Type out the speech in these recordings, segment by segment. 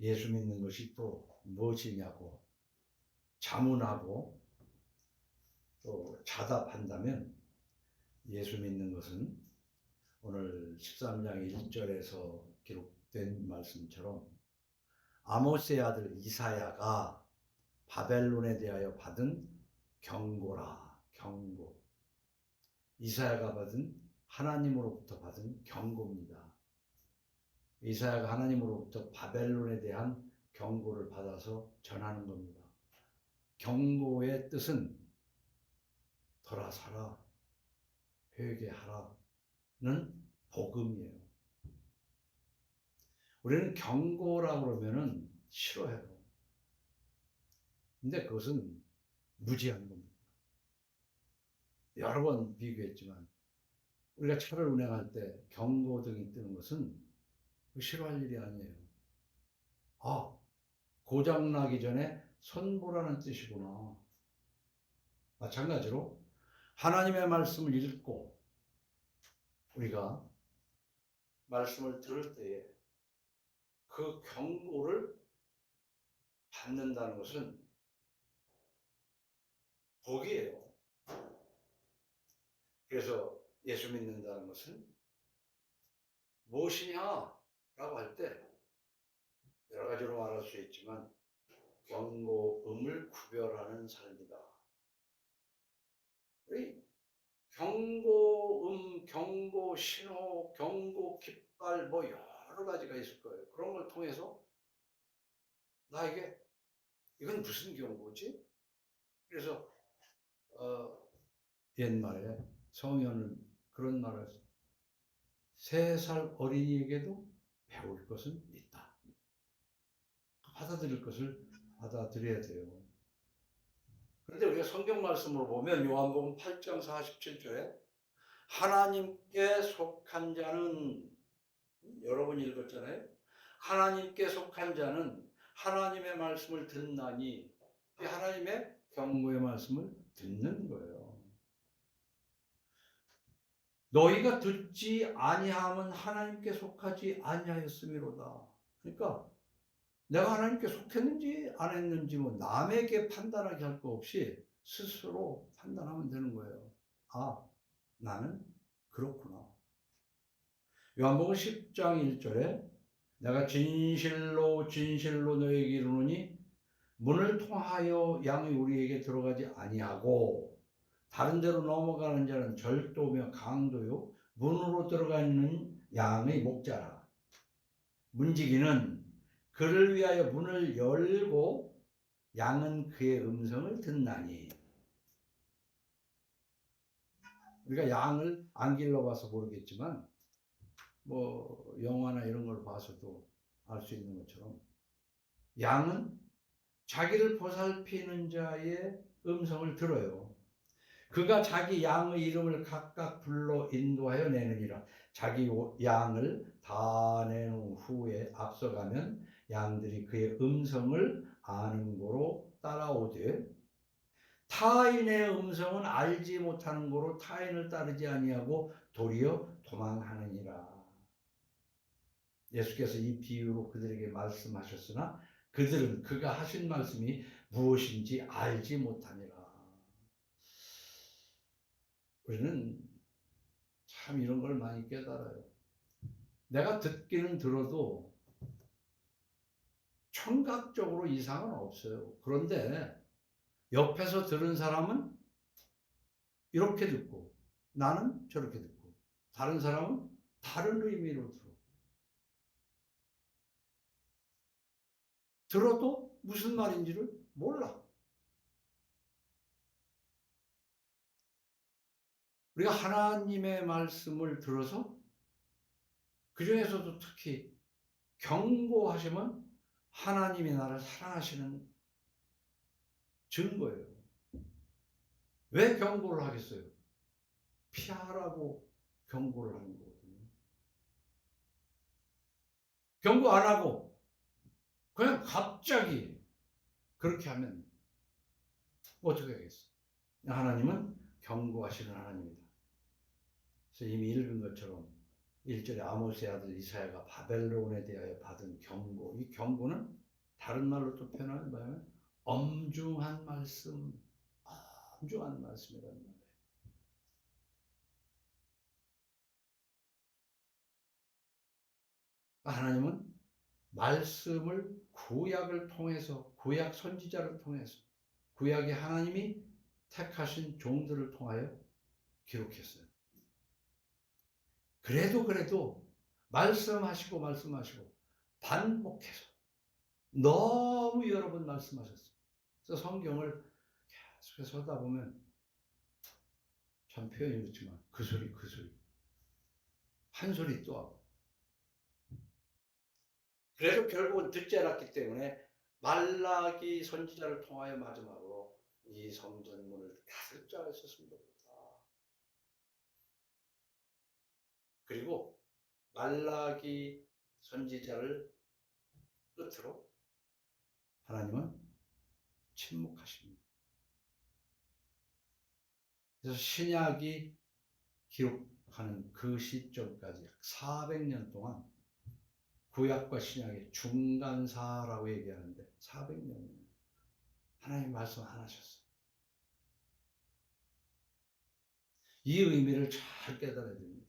예수 믿는 것이 또 무엇이냐고 자문하고 또 자답한다면 예수 믿는 것은 오늘 13장 1절에서 기록된 말씀처럼 아모스의 아들 이사야가 바벨론에 대하여 받은 경고라. 경고. 이사야가 받은 하나님으로부터 받은 경고입니다. 이사야가 하나님으로부터 바벨론에 대한 경고를 받아서 전하는 겁니다. 경고의 뜻은 돌아서라, 회개하라는 복음이에요. 우리는 경고라고 그러면은 싫어해요. 근데 그것은 무지한 겁니다. 여러 번 비교했지만 우리가 차를 운행할 때 경고등이 뜨는 것은 싫어할 일이 아니에요. 아, 고장나기 전에 선보라는 뜻이구나. 마찬가지로 하나님의 말씀을 읽고 우리가 말씀을 들을 때에 그 경고를 받는다는 것은 복이에요. 그래서 예수 믿는다는 것은 무엇이냐라고 할 때 여러 가지로 말할 수 있지만 경고음을 구별하는 삶이다. 경고음, 경고 신호, 경고 깃발 뭐 여러 가지가 있을 거예요. 그런 걸 통해서 나에게 이건 무슨 경고지? 그래서 옛말에 성현은 그런 말을 했어요. 3살 어린이에게도 배울 것은 있다. 받아들일 것을 받아들여야 돼요. 그런데 우리가 성경 말씀으로 보면 요한복음 8장 47절에 하나님께 속한 자는, 여러 번 읽었잖아요. 하나님께 속한 자는 하나님의 말씀을 듣나니, 하나님의 경고의 말씀을 듣는 거예요. 너희가 듣지 아니함은 하나님께 속하지 아니하였음이로다. 그러니까 내가 하나님께 속했는지 안 했는지 뭐 남에게 판단하게 할 거 없이 스스로 판단하면 되는 거예요. 아, 나는 그렇구나. 요한복음 10장 1절에 내가 진실로 진실로 너에게 이르노니 문을 통하여 양이 우리에게 들어가지 아니하고 다른 데로 넘어가는 자는 절도며 강도요 문으로 들어가는 양의 목자라. 문지기는 그를 위하여 문을 열고 양은 그의 음성을 듣나니. 우리가 양을 안 길러봐서 모르겠지만 뭐 영화나 이런 걸 봐서도 알 수 있는 것처럼 양은 자기를 보살피는 자의 음성을 들어요. 그가 자기 양의 이름을 각각 불러 인도하여 내느니라. 자기 양을 다 낸 후에 앞서가면 양들이 그의 음성을 아는 고로 따라오되 타인의 음성은 알지 못하는 고로 타인을 따르지 아니하고 도리어 도망하느니라. 예수께서 이 비유로 그들에게 말씀하셨으나 그들은 그가 하신 말씀이 무엇인지 알지 못하니라. 우리는 참 이런 걸 많이 깨달아요. 내가 듣기는 들어도 청각적으로 이상은 없어요. 그런데 옆에서 들은 사람은 이렇게 듣고 나는 저렇게 듣고 다른 사람은 다른 의미로 들어도 무슨 말인지를 몰라. 우리가 하나님의 말씀을 들어서 그 중에서도 특히 경고하시면 하나님이 나를 사랑하시는 증거예요. 왜 경고를 하겠어요? 피하라고 경고를 하는 거거든요. 경고 안 하고 그냥 갑자기 그렇게 하면 어떻게 하겠어요? 하나님은 경고하시는 하나님이다. 그래서 이미 읽은 것처럼 1절에 아모스의 아들 이사야가 바벨론에 대하여 받은 경고. 이 경고는 다른 말로 또 표현하면 뭐냐면 엄중한 말씀, 엄중한 말씀이라는 말이에요. 하나님은 말씀을 구약을 통해서, 구약 선지자를 통해서, 구약의 하나님이 택하신 종들을 통하여 기록했어요. 그래도 말씀하시고 반복해서 너무 여러 번 말씀하셨어요. 그래서 성경을 계속해서 하다 보면 참 표현이 그렇지만 그 소리 한 소리 또 하고, 그래서 결국은 듣지 않았기 때문에 말라기 선지자를 통하여 마지막으로 이 성전문을 다섯 자 했었으면 좋겠다. 그리고 말라기 선지자를 끝으로 하나님은 침묵하십니다. 그래서 신약이 기록하는 그 시점까지 400년 동안 구약과 신약의 중간사라고 얘기하는데 400년이에요. 하나님 말씀 안 하셨어요. 이 의미를 잘 깨달아야 됩니다.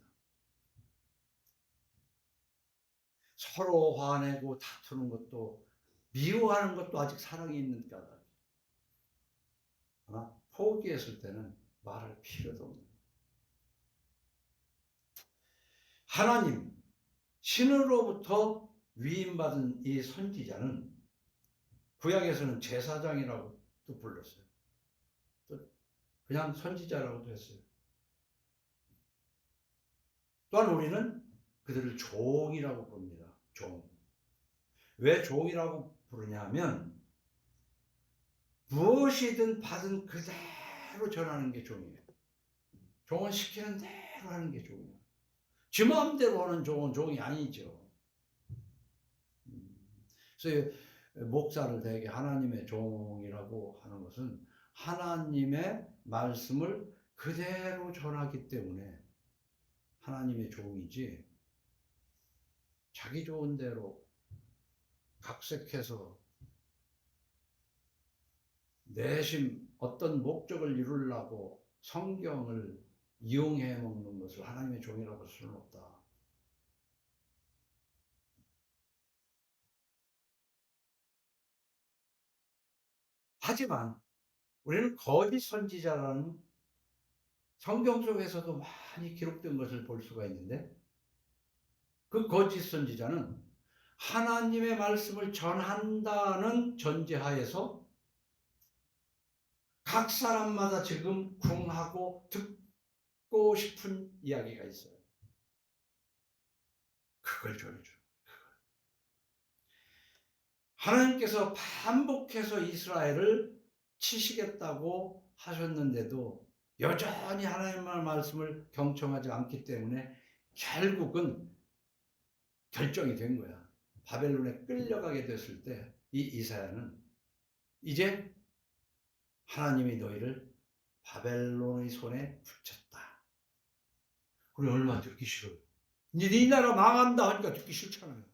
서로 화내고 다투는 것도, 미워하는 것도 아직 사랑이 있는 까닭. 그러나 포기했을 때는 말할 필요도 없는. 하나님, 신으로부터 위임받은 이 선지자는 구약에서는 제사장이라고 또 불렀어요. 또 그냥 선지자라고도 했어요. 또한 우리는 그들을 종이라고 부릅니다. 종. 왜 종이라고 부르냐면 무엇이든 받은 그대로 전하는 게 종이에요. 종은 시키는 대로 하는 게 종이에요. 지 마음대로 하는 종은 종이 아니죠. 그래서 목사를 대개 하나님의 종이라고 하는 것은 하나님의 말씀을 그대로 전하기 때문에 하나님의 종이지, 자기 좋은 대로 각색해서 내심 어떤 목적을 이루려고 성경을 이용해 먹는 것을 하나님의 종이라고 할 수는 없다. 하지만 우리는 거짓 선지자라는 성경 속에서도 많이 기록된 것을 볼 수가 있는데, 그 거짓 선지자는 하나님의 말씀을 전한다는 전제하에서 각 사람마다 지금 궁하고 듣고 싶은 이야기가 있어요. 그걸 전해줘요. 하나님께서 반복해서 이스라엘을 치시겠다고 하셨는데도 여전히 하나님의 말씀을 경청하지 않기 때문에 결국은 결정이 된 거야. 바벨론에 끌려가게 됐을 때 이 이사야는 이제 하나님이 너희를 바벨론의 손에 붙였다. 우리 얼마나 듣기 싫어요. 이제 네 나라 망한다 하니까 듣기 싫잖아요.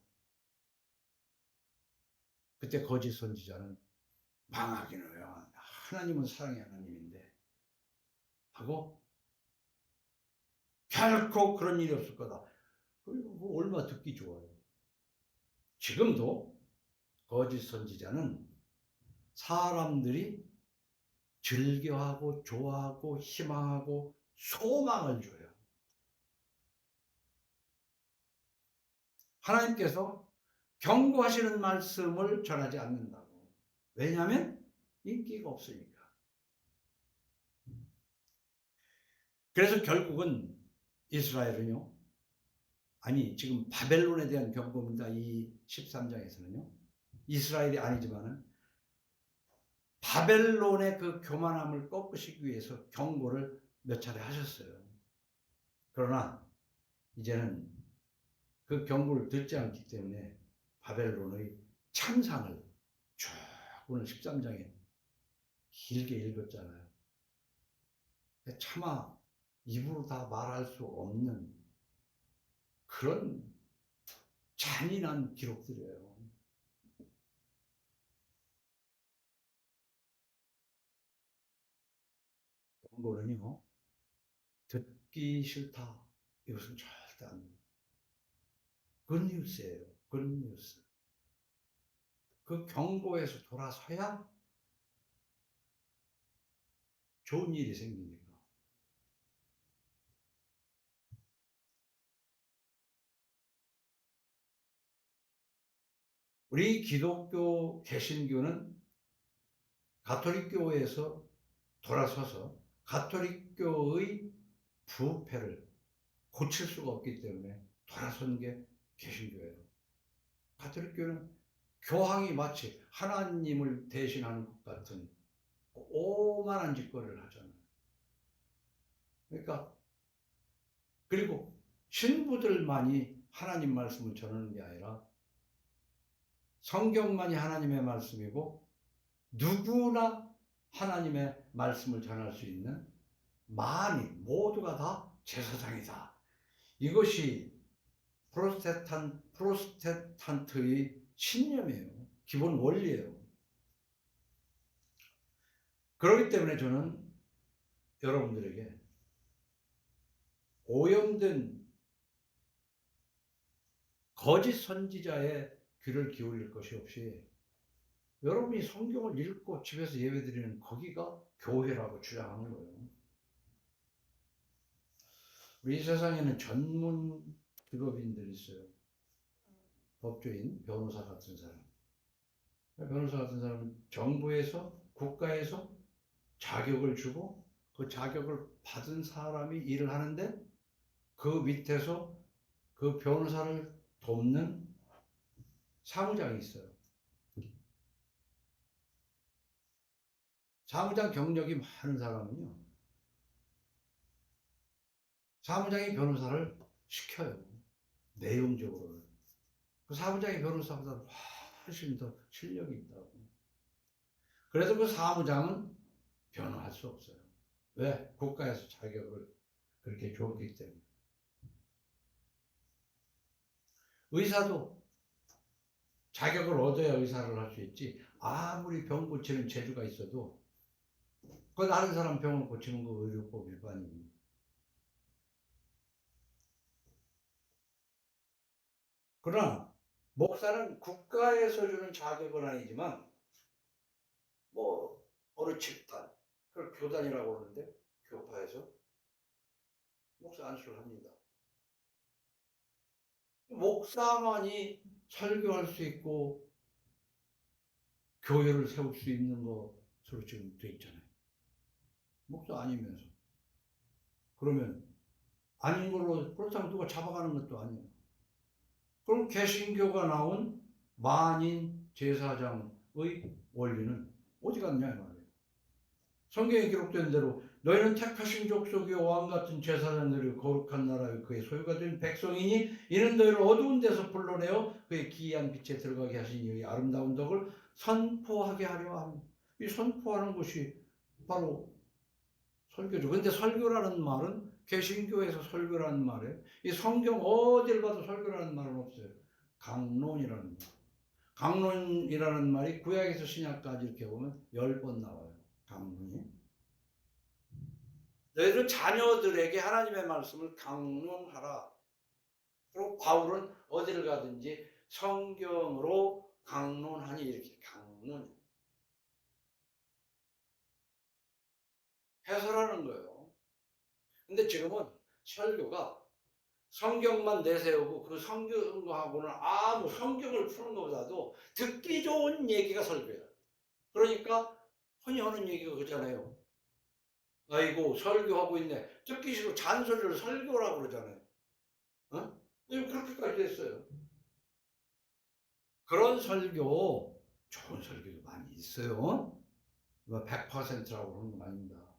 그때 거짓 선지자는 망하기는 왜 하나님은 사랑의 하나님인데 하고 결코 그런 일이 없을 거다. 그리고 얼마나 듣기 좋아요. 지금도 거짓 선지자는 사람들이 즐겨하고 좋아하고 희망하고 소망을 줘요. 하나님께서 경고하시는 말씀을 전하지 않는다고. 왜냐하면 인기가 없으니까. 그래서 결국은 이스라엘은요, 아니 지금 바벨론에 대한 경고입니다. 이 13장에서는요. 이스라엘이 아니지만은 바벨론의 그 교만함을 꺾으시기 위해서 경고를 몇 차례 하셨어요. 그러나 이제는 그 경고를 듣지 않기 때문에 바벨론의 참상을 쭉 오늘 13장에 길게 읽었잖아요. 차마 입으로 다 말할 수 없는 그런 잔인한 기록들이에요. 경고는요, 듣기 싫다. 이것은 절대 안 돼요. 굿뉴스예요. 굿뉴스. 그 경고에서 돌아서야 좋은 일이 생기니까. 우리 기독교 개신교는 가톨릭교에서 돌아서서 가톨릭교의 부패를 고칠 수가 없기 때문에 돌아선 게 개신교예요. 가톨릭교는 교황이 마치 하나님을 대신하는 것 같은 오만한 짓거리를 하잖아요. 그러니까 그리고 신부들만이 하나님 말씀을 전하는 게 아니라 성경만이 하나님의 말씀이고 누구나 하나님의 말씀을 전할 수 있는 모두가 다 제사장이다. 이것이 프로테스탄트의 신념이에요. 기본 원리예요. 그렇기 때문에 저는 여러분들에게 오염된 거짓 선지자의 귀를 기울일 것이 없이 여러분이 성경을 읽고 집에서 예배드리는 거기가 교회라고 주장하는 거예요. 우리 세상에는 전문 직업인들이 있어요. 법조인, 변호사 같은 사람. 변호사 같은 사람은 정부에서, 국가에서 자격을 주고 그 자격을 받은 사람이 일을 하는데 그 밑에서 그 변호사를 돕는 사무장이 있어요. 사무장 경력이 많은 사람은요, 사무장이 변호사를 시켜요. 내용적으로는. 그 사무장이 변호사보다 훨씬 더 실력이 있다고. 그래서 그 사무장은 변호할 수 없어요. 왜? 국가에서 자격을 그렇게 줬기 때문에. 의사도 자격을 얻어야 의사를 할 수 있지. 아무리 병 고치는 재주가 있어도 그 다른 사람 병을 고치는 거 의료법 위반입니다. 그러나 목사는 국가에서 주는 자격은 아니지만 뭐 어느 집단, 그걸 교단이라고 그러는데 교파에서 목사 안수를 합니다. 목사만이 설교할 수 있고 교회를 세울 수 있는 것으로 지금 돼 있잖아요. 목사 아니면서. 그러면 아닌 걸로 그렇다고 누가 잡아가는 것도 아니에요. 그럼 개신교가 나온 만인 제사장의 원리는 어디 갔냐 이 말이에요. 성경에 기록된 대로 너희는 택하신 족속이요 왕 같은 제사장들이 거룩한 나라의 그의 소유가 된 백성이니 이는 너희를 어두운 데서 불러내어 그의 기이한 빛에 들어가게 하신 이의 아름다운 덕을 선포하게 하려 합니다. 이 선포하는 것이 바로 설교죠. 근데 설교라는 말은 개신교에서 설교라는 말에 이 성경 어딜 봐도 설교라는 말은 없어요. 강론이라는 말. 강론이라는 말이 구약에서 신약까지 이렇게 보면 10번 나와요. 강론이. 너희들 자녀들에게 하나님의 말씀을 강론하라. 그리고 바울은 어디를 가든지 성경으로 강론하니 이렇게 강론 해설하는 거예요. 근데 지금은 설교가 성경만 내세우고 그 성경하고는 아무 성경을 푸는 것보다도 듣기 좋은 얘기가 설교예요. 그러니까 흔히 하는 얘기가 그잖아요. 아이고 설교하고 있네. 듣기 싫고 잔소리를 설교라고 그러잖아요. 어? 그렇게까지 됐어요. 그런 설교, 좋은 설교도 많이 있어요. 100%라고 그러는 건 아닙니다.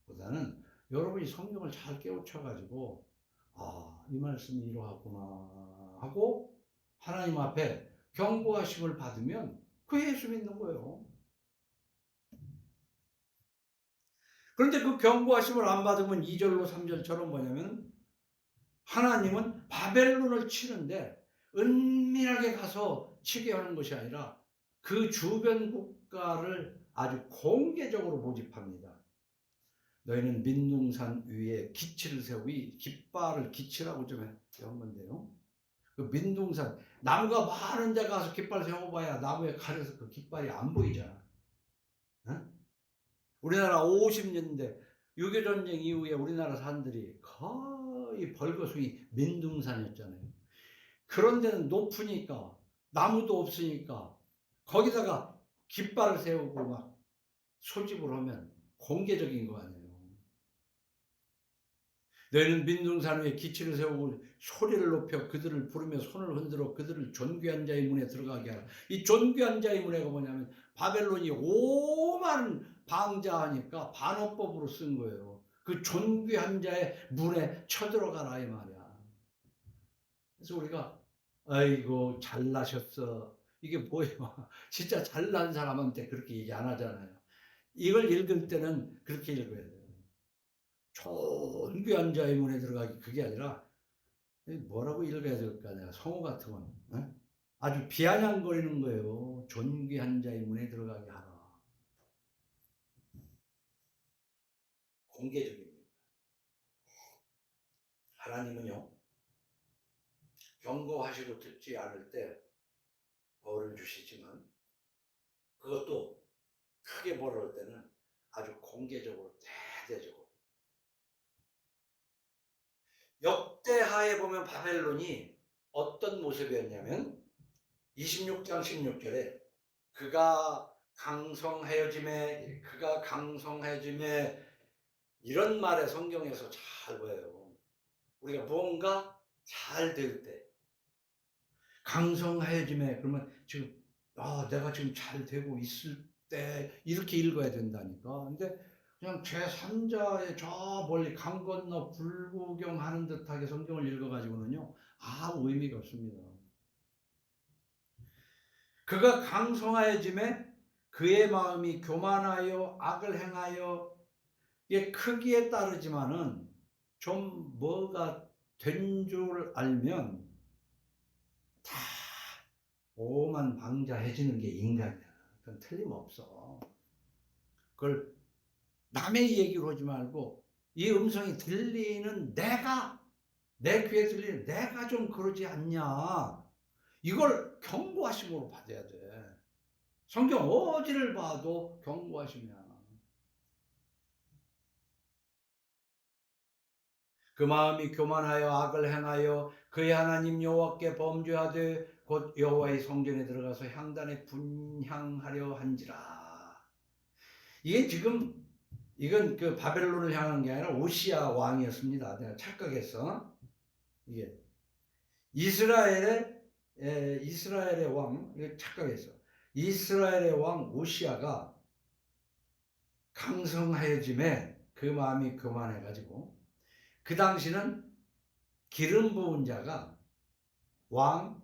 보다는 여러분이 성경을 잘 깨우쳐가지고 이 말씀이 이러하구나 하고 하나님 앞에 경고하심을 받으면 그 예수 믿는 거예요. 그런데 그 경고하심을 안 받으면 2절로 3절처럼 뭐냐면 하나님은 바벨론을 치는데 은밀하게 가서 치게 하는 것이 아니라 그 주변 국가를 아주 공개적으로 모집합니다. 너희는 민둥산 위에 기치를 세우고, 깃발을 기치라고 좀 한 건데요. 그 민둥산, 나무가 많은 데 가서 깃발 세워봐야 나무에 가려서 그 깃발이 안 보이잖아. 어? 우리나라 50년대 6.25 전쟁 이후에 우리나라 사람들이 거의 벌거숭이 민둥산이었잖아요. 그런 데는 높으니까 나무도 없으니까 거기다가 깃발을 세우고 막 소집을 하면 공개적인 거 아니에요. 너희는 민둥산 위에 기치를 세우고 소리를 높여 그들을 부르며 손을 흔들어 그들을 존귀한 자의 문에 들어가게 하라. 이 존귀한 자의 문에가 뭐냐면 바벨론이 오만 방자하니까 반어법으로 쓴 거예요. 그 존귀한 자의 문에 쳐들어가라 이 말이야. 그래서 우리가 아이고 잘나셨어, 이게 뭐예요? 진짜 잘난 사람한테 그렇게 얘기 안 하잖아요. 이걸 읽을 때는 그렇게 읽어야 돼요. 존귀한 자의 문에 들어가기, 그게 아니라 뭐라고 읽어야 될까? 내가 성우 같은 건 아주 비아냥거리는 거예요. 존귀한 자의 문에 들어가게 하라. 공개적입니다. 하나님은요, 경고하시고 듣지 않을 때 벌을 주시지만 그것도 크게 벌을 때는 아주 공개적으로 대대적으로. 역대하에 보면 바벨론이 어떤 모습이었냐면 26장 16절에 그가 강성해짐에 이런 말에 성경에서 잘 보여요. 우리가 뭔가 잘 될 때 강성해짐에, 그러면 지금 내가 지금 잘 되고 있을 때 이렇게 읽어야 된다니까. 근데 그냥 제3자의 저 멀리 강 건너 불구경하는 듯하게 성경을 읽어가지고는요 아무 의미가 없습니다. 그가 강성해짐에 그의 마음이 교만하여 악을 행하여, 이게 크기에 따르지만은 좀 뭐가 된 줄 알면 다 오만방자해지는 게 인간이야. 그건 틀림없어. 그걸 남의 얘기로 하지 말고 이 음성이 들리는 내 귀에 들리는 내가 좀 그러지 않냐, 이걸 경고하심으로 받아야 돼. 성경 어디를 봐도 경고하심이야. 그 마음이 교만하여 악을 행하여 그의 하나님 여호와께 범죄하되 곧 여호와의 성전에 들어가서 향단에 분향하려 한지라. 이게 지금, 이건 그 바벨론을 향한 게 아니라 오시아 왕이었습니다. 내가 착각했어. 이게 이스라엘의 왕, 이거 착각했어. 이스라엘의 왕 오시아가 강성하여짐에 그 마음이 교만해가지고, 그 당시는 기름 부은 자가 왕,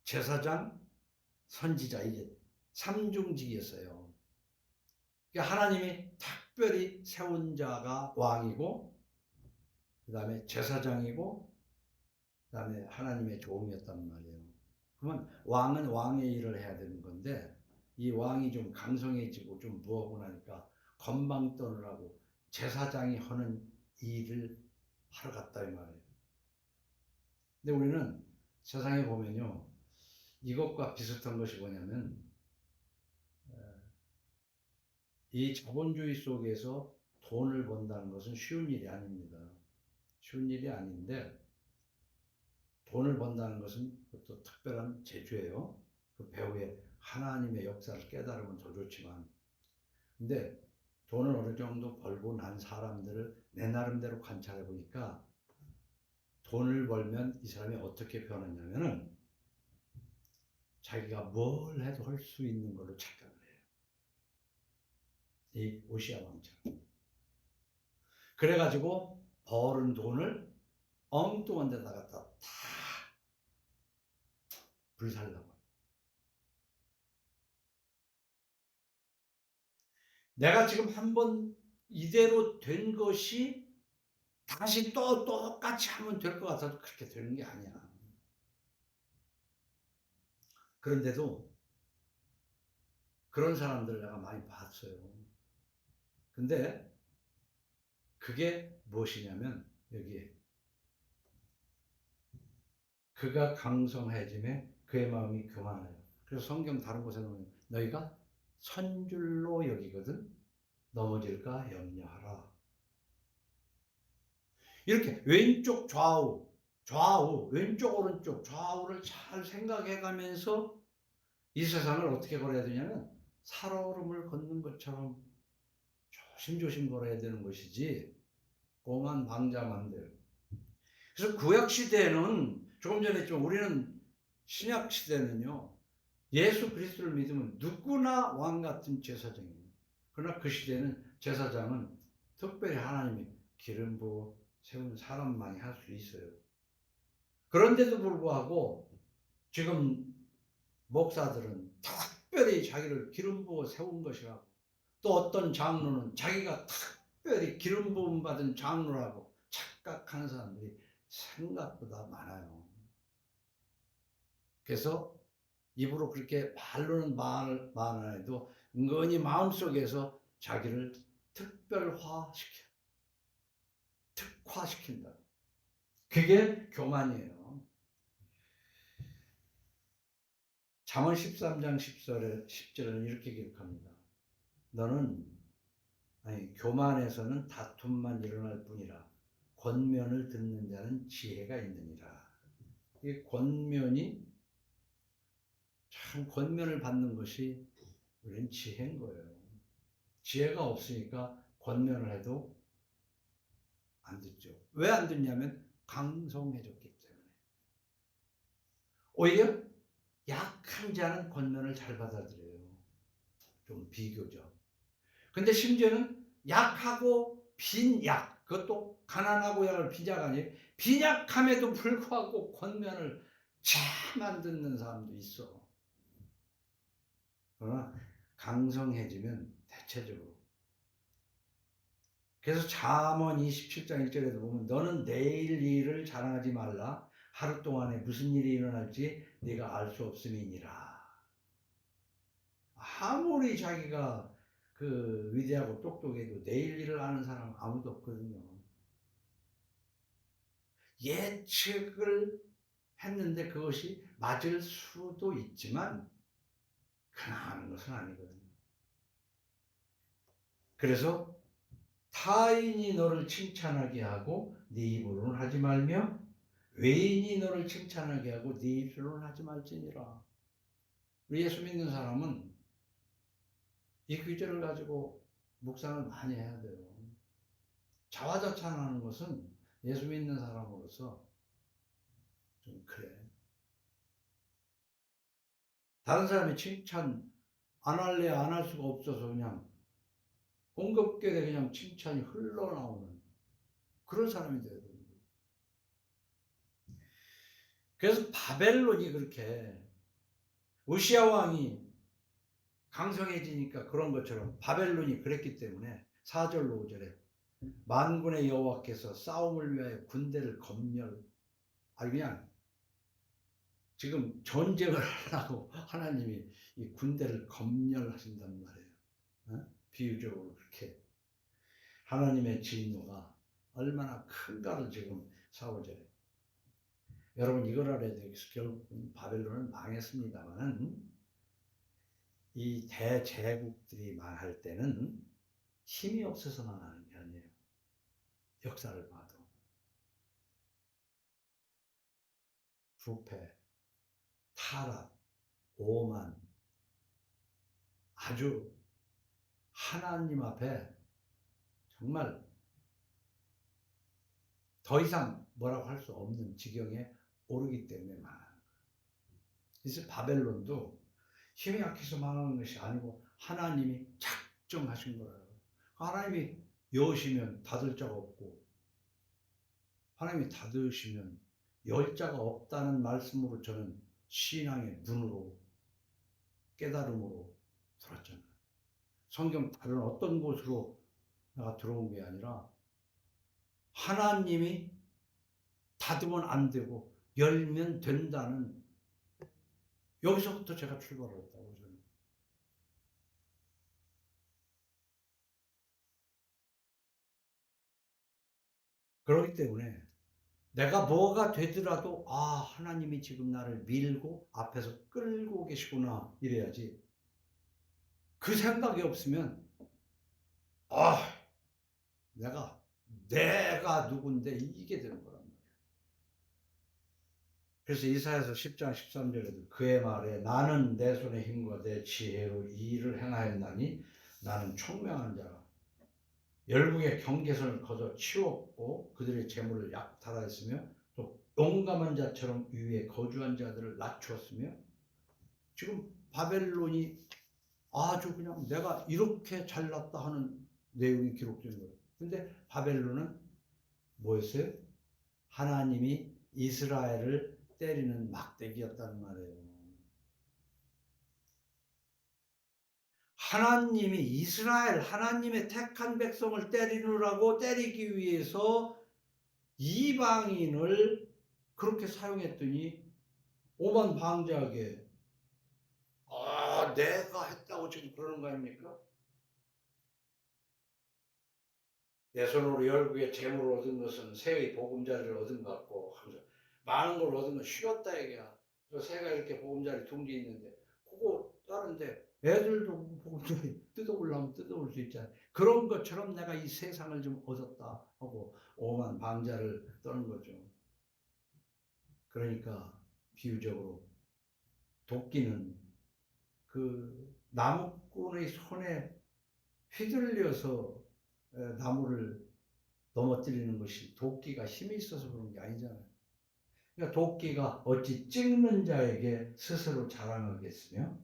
제사장, 선지자, 이게 삼중직이었어요. 그러니까 하나님이 특별히 세운 자가 왕이고, 그 다음에 제사장이고, 그 다음에 하나님의 종이었단 말이에요. 그러면 왕은 왕의 일을 해야 되는 건데, 이 왕이 좀 강성해지고 좀 무하고 나니까 건방 떠느라고 제사장이 하는 일을 하러 갔다 이 말이에요. 근데 우리는 세상에 보면요, 이것과 비슷한 것이 뭐냐면 이 자본주의 속에서 돈을 번다는 것은 쉬운 일이 아닙니다. 쉬운 일이 아닌데, 돈을 번다는 것은 또 특별한 재주예요. 그 배후에 하나님의 역사를 깨달으면 더 좋지만, 근데 돈을 어느 정도 벌고 난 사람들을 내 나름대로 관찰해 보니까 돈을 벌면 이 사람이 어떻게 변하냐면은 자기가 뭘 해도 할 수 있는 걸로 착각을 해요. 이 오시아 왕처럼. 그래가지고 벌은 돈을 엉뚱한 데다 갖다 다 불살라고. 내가 지금 한번 이대로 된 것이 다시 또 똑같이 하면 될 것 같아도 그렇게 되는 게 아니야. 그런데도 그런 사람들 내가 많이 봤어요. 근데 그게 무엇이냐면 여기에 그가 강성해짐에 그의 마음이 교만하여. 그래서 성경 다른 곳에 보면 너희가 선줄로 여기거든 넘어질까 염려하라. 이렇게 왼쪽 좌우 왼쪽 오른쪽 좌우를 잘 생각해 가면서 이 세상을 어떻게 걸어야 되냐면 살얼음을 걷는 것처럼 조심조심 걸어야 되는 것이지 고만 방자만 돼요. 그래서 구약 시대에는 조금 전에 했지만 우리는 신약 시대는요 예수 그리스도를 믿으면 누구나 왕 같은 제사장이에요. 그러나 그 시대는 제사장은 특별히 하나님이 기름 부어 세운 사람만이 할 수 있어요. 그런데도 불구하고 지금 목사들은 특별히 자기를 기름 부어 세운 것이라고, 또 어떤 장로는 자기가 특별히 기름 부음 받은 장로라고 착각하는 사람들이 생각보다 많아요. 그래서 입으로 그렇게 말로는 말 안 해도 은근히 마음속에서 자기를 특화시킨다. 그게 교만이에요. 잠언 13장 10절에는 이렇게 기록합니다. 너는 교만에서는 다툼만 일어날 뿐이라 권면을 듣는 자는 지혜가 있느니라. 이 권면이 참 권면을 받는 것이 우리는 지혜인 거예요. 지혜가 없으니까 권면을 해도 안 듣죠. 왜 안 듣냐면 강성해졌기 때문에. 오히려 약한 자는 권면을 잘 받아들여요. 좀 비교적. 근데 심지어는 약하고 빈약, 그것도 가난하고 약을 빈약 아니에요. 빈약함에도 불구하고 권면을 잘 안 듣는 사람도 있어. 그러나 강성해지면 대체적으로. 그래서 잠언 27장 1절에도 보면 너는 내일 일을 자랑하지 말라. 하루 동안에 무슨 일이 일어날지 네가 알 수 없음이니라. 아무리 자기가 그 위대하고 똑똑해도 내일 일을 아는 사람은 아무도 없거든요. 예측을 했는데 그것이 맞을 수도 있지만 가능한 것은 아니거든요. 그래서 타인이 너를 칭찬하게 하고 네 입으로는 하지 말며 외인이 너를 칭찬하게 하고 네 입술로는 하지 말지니라. 우리 예수 믿는 사람은 이 귀절을 가지고 묵상을 많이 해야 돼요. 자화자찬하는 것은 예수 믿는 사람으로서 좀 그래. 다른 사람이 칭찬 안 할래 안 할 수가 없어서 그냥 공급계에 그냥 칭찬이 흘러나오는 그런 사람이 돼야 됩니다. 그래서 바벨론이 그렇게 우시아 왕이 강성해지니까 그런 것처럼 바벨론이 그랬기 때문에 4절 5절에 만군의 여호와께서 싸움을 위하여 군대를 그냥 지금 전쟁을 하려고 하나님이 이 군대를 검열하신단 말이에요. 어? 비유적으로 그렇게 하나님의 진노가 얼마나 큰가를 지금 4절에 여러분 이걸 알아야 되겠어요. 결국 바벨론은 망했습니다만 이 대제국들이 망할 때는 힘이 없어서 망하는 게 아니에요. 역사를 봐도 부패, 타락, 오만 아주 하나님 앞에 정말 더 이상 뭐라고 할 수 없는 지경에 오르기 때문에 망하는 거예요. 그래서 바벨론도 힘이 약해서 망하는 것이 아니고 하나님이 작정하신 거예요. 하나님이 여시면 닫을 자가 없고 하나님이 닫으시면 열 자가 없다는 말씀으로 저는 신앙의 눈으로 깨달음으로 들었잖아요. 성경 다른 어떤 곳으로 내가 들어온 게 아니라 하나님이 닫으면 안 되고 열면 된다는, 여기서부터 제가 출발을 했다고 저는. 그렇기 때문에 내가 뭐가 되더라도 하나님이 지금 나를 밀고 앞에서 끌고 계시구나 이래야지. 그 생각이 없으면 아 내가 누군데 이게 되는 거란 말이에요. 그래서 이사야서 10장 13절에도 그의 말에 나는 내 손의 힘과 내 지혜로 이 일을 행하였나니 나는 총명한 자라. 열국의 경계선을 거저 치웠고 그들의 재물을 약탈하였으며 또 용감한 자처럼 위에 거주한 자들을 낮추었으며, 지금 바벨론이 아주 그냥 내가 이렇게 잘났다 하는 내용이 기록된 거예요. 근데 바벨론은 뭐였어요? 하나님이 이스라엘을 때리는 막대기였다는 말이에요. 하나님이 이스라엘, 하나님의 택한 백성을 때리기 위해서 이방인을 그렇게 사용했더니 오만 방자하게 내가 했다고 지금 그러는 거 아닙니까? 내 손으로 열국의 재물을 얻은 것은 새의 보금자리를 얻은 것 같고 하면서 많은 걸 얻은 건 쉬웠다 얘기야. 저 새가 이렇게 보금자리 둥지 있는데 그거 다른데 애들도 보금자리 뜯어보려면 뜯어볼 수 있잖아. 그런 것처럼 내가 이 세상을 좀 얻었다 하고 오만 방자를 떠는 거죠. 그러니까 비유적으로 도끼는 그 나무꾼의 손에 휘둘려서 나무를 넘어뜨리는 것이 도끼가 힘이 있어서 그런 게 아니잖아요. 그러니까 도끼가 어찌 찍는 자에게 스스로 자랑하겠으며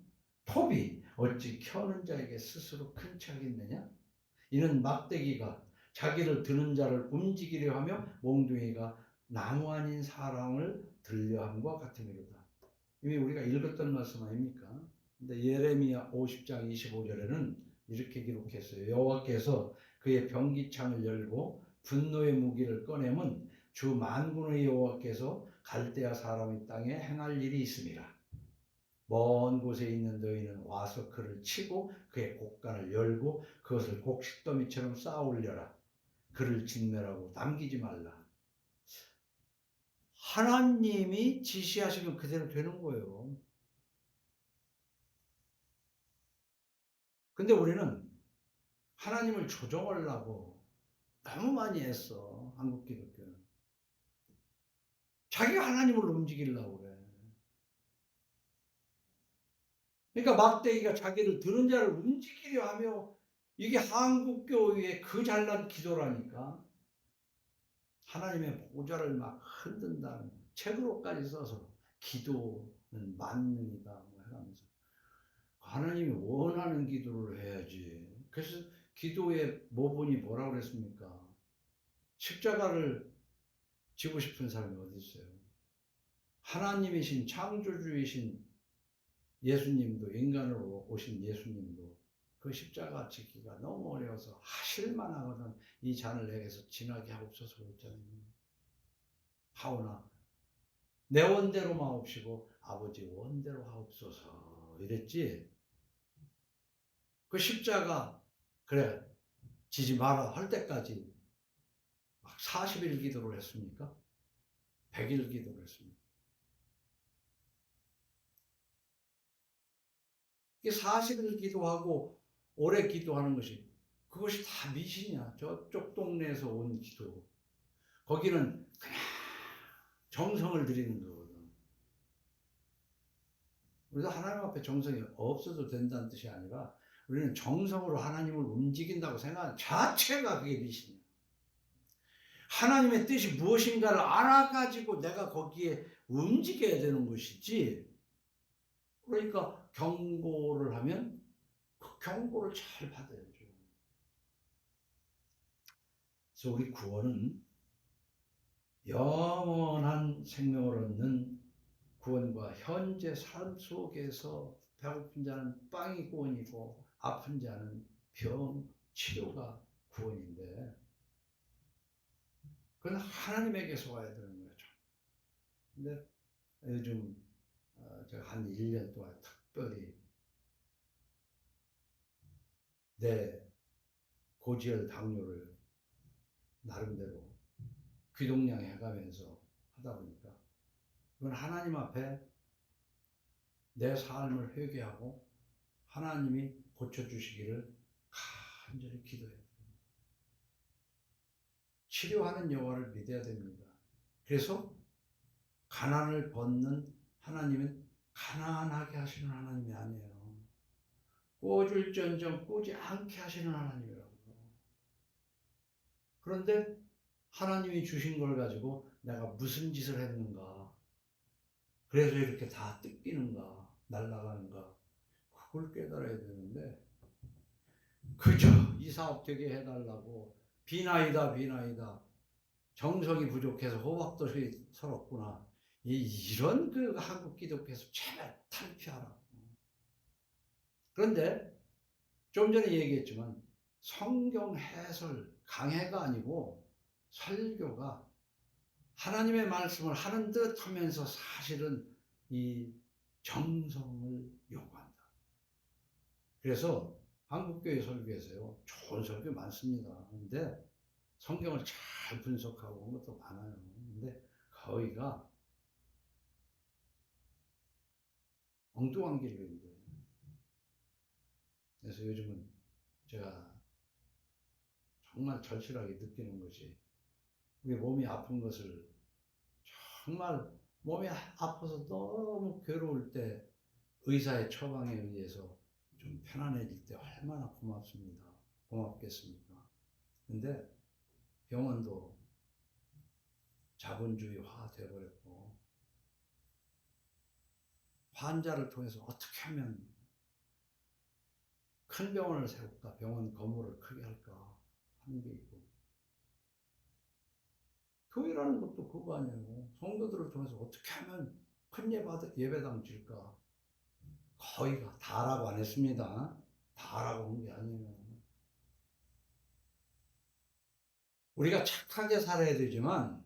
톱이 어찌 켜는 자에게 스스로 큰 척하겠느냐? 이는 막대기가 자기를 드는 자를 움직이려 하며 몽둥이가 나무 아닌 사람을 들려함과 같으니로다. 이미 우리가 읽었던 말씀 아닙니까? 근데 예레미야 50장 25절에는 이렇게 기록했어요. 여호와께서 그의 병기창을 열고 분노의 무기를 꺼내면 주 만군의 여호와께서 갈대아 사람의 땅에 행할 일이 있습니다. 먼 곳에 있는 너희는 와서 그를 치고 그의 곡간을 열고 그것을 곡식더미처럼 쌓아 올려라. 그를 진멸하고 남기지 말라. 하나님이 지시하시면 그대로 되는 거예요. 근데 우리는 하나님을 조종하려고 너무 많이 했어. 한국 기독교는. 자기가 하나님을 움직이려고 그래. 그러니까 막대기가 자기를 드는 자를 움직이려 하며, 이게 한국교회의 그 잘난 기도라니까. 하나님의 보좌를 막 흔든다는 책으로까지 써서 기도는 만능이다 뭐 하면서 하나님이 원하는 기도를 해야지. 그래서 기도의 모본이 뭐라고 그랬습니까? 십자가를 지고 싶은 사람이 어디 있어요? 하나님이신 창조주이신 예수님도, 인간으로 오신 예수님도 그 십자가 지기가 너무 어려워서 하실만 하거든 이 잔을 내게서 지나게 하옵소서 그랬잖아요. 하오나 내 원대로 마옵시고 아버지 원대로 하옵소서 이랬지. 그 십자가 그래 지지 마라 할 때까지 막 40일 기도를 했습니까? 100일 기도를 했습니까? 이 40일 기도하고 오래 기도하는 것이, 그것이 다 미신이야. 저쪽 동네에서 온 기도. 거기는 그냥 정성을 들이는 거거든. 우리도 하나님 앞에 정성이 없어도 된다는 뜻이 아니라 우리는 정성으로 하나님을 움직인다고 생각하는 자체가 그게 미신이야. 하나님의 뜻이 무엇인가를 알아가지고 내가 거기에 움직여야 되는 것이지. 그러니까 경고를 하면 그 경고를 잘 받아야죠. 그래서 우리 구원은 영원한 생명을 얻는 구원과 현재 삶 속에서 배고픈 자는 빵이 구원이고 아픈 자는 병 치료가 구원인데, 그건 하나님에게서 와야 되는 거죠. 근데 요즘 제가 한 1년 동안 특별히 내 고지혈 당뇨를 나름대로 귀동냥 해가면서 하다 보니까 이건 하나님 앞에 내 삶을 회개하고 하나님이 고쳐주시기를 간절히 기도해요. 치료하는 여호와를 믿어야 됩니다. 그래서 가난을 벗는 하나님은 가난하게 하시는 하나님이 아니에요. 꿔줄전정 꾸지 않게 하시는 하나님이라고. 그런데 하나님이 주신 걸 가지고 내가 무슨 짓을 했는가, 그래서 이렇게 다 뜯기는가, 날아가는가, 그걸 깨달아야 되는데 그저 이 사업 되게 해달라고 비나이다 비나이다, 정성이 부족해서 호박도 서럽구나, 이런 그 한국 기독교에서 제발 탈피하라. 그런데 좀 전에 얘기했지만 성경 해설 강해가 아니고 설교가 하나님의 말씀을 하는 듯 하면서 사실은 이 정성을 요구한다. 그래서 한국교회 설교에서요, 좋은 설교 많습니다. 근데 성경을 잘 분석하고 한 것도 많아요. 근데 거의가 엉뚱한 길로 있는데, 그래서 요즘은 제가 정말 절실하게 느끼는 것이, 우리 몸이 아픈 것을, 정말 몸이 아파서 너무 괴로울 때 의사의 처방에 의해서 좀 편안해질 때 얼마나 고맙습니다. 고맙겠습니까? 근데 병원도 자본주의화 되어버렸고, 환자를 통해서 어떻게 하면 큰 병원을 세울까, 병원 건물을 크게 할까 하는 게 있고, 교회라는 것도 그거 아니에요. 성도들을 통해서 어떻게 하면 큰 예배당 질까. 거의가 다라고 안 했습니다. 다라고 한 게 아니에요. 우리가 착하게 살아야 되지만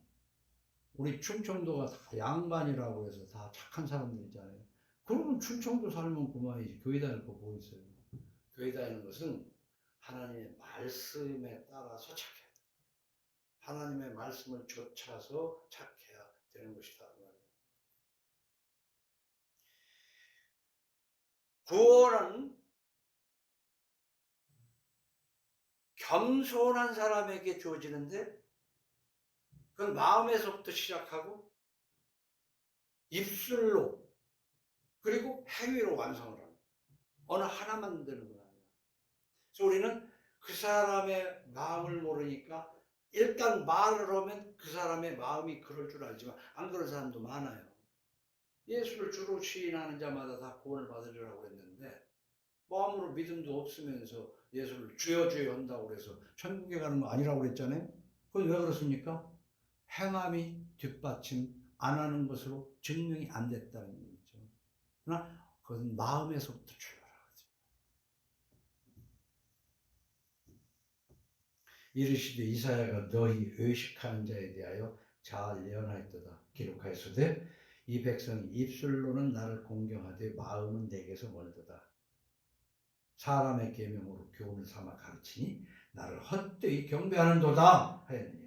우리 충청도가 다 양반이라고 해서 다 착한 사람들이잖아요. 그러면 충청도 살면 그만이지. 교회 다닐 거 뭐 있어요. 교회 다니는 것은 하나님의 말씀에 따라서 착해야 돼. 하나님의 말씀을 좇아서 착해야 되는 것이다. 구원은 겸손한 사람에게 주어지는데, 그건 마음에서부터 시작하고 입술로 그리고 행위로 완성을 합니다. 어느 하나만 되는 건 아니에요. 그래서 우리는 그 사람의 마음을 모르니까 일단 말을 하면 그 사람의 마음이 그럴 줄 알지만 안 그런 사람도 많아요. 예수를 주로 시인하는 자마다 다 구원을 받으리라고 했는데 마음으로 믿음도 없으면서 예수를 주여 주여 한다고 그래서 천국에 가는 거 아니라고 그랬잖아요. 그건 왜 그렇습니까? 행함이 뒷받침 안 하는 것으로 증명이 안 됐다는 얘기죠. 그러나 그것은 마음에서부터 출발하거든요. 이르시되 이사야가 너희 의식하는 자에 대하여 잘 예언하였도다. 기록하였으되 이 백성이 입술로는 나를 공경하되 마음은 내게서 멀도다. 사람의 계명으로 교훈을 삼아 가르치니 나를 헛되이 경배하는도다 하였느니라.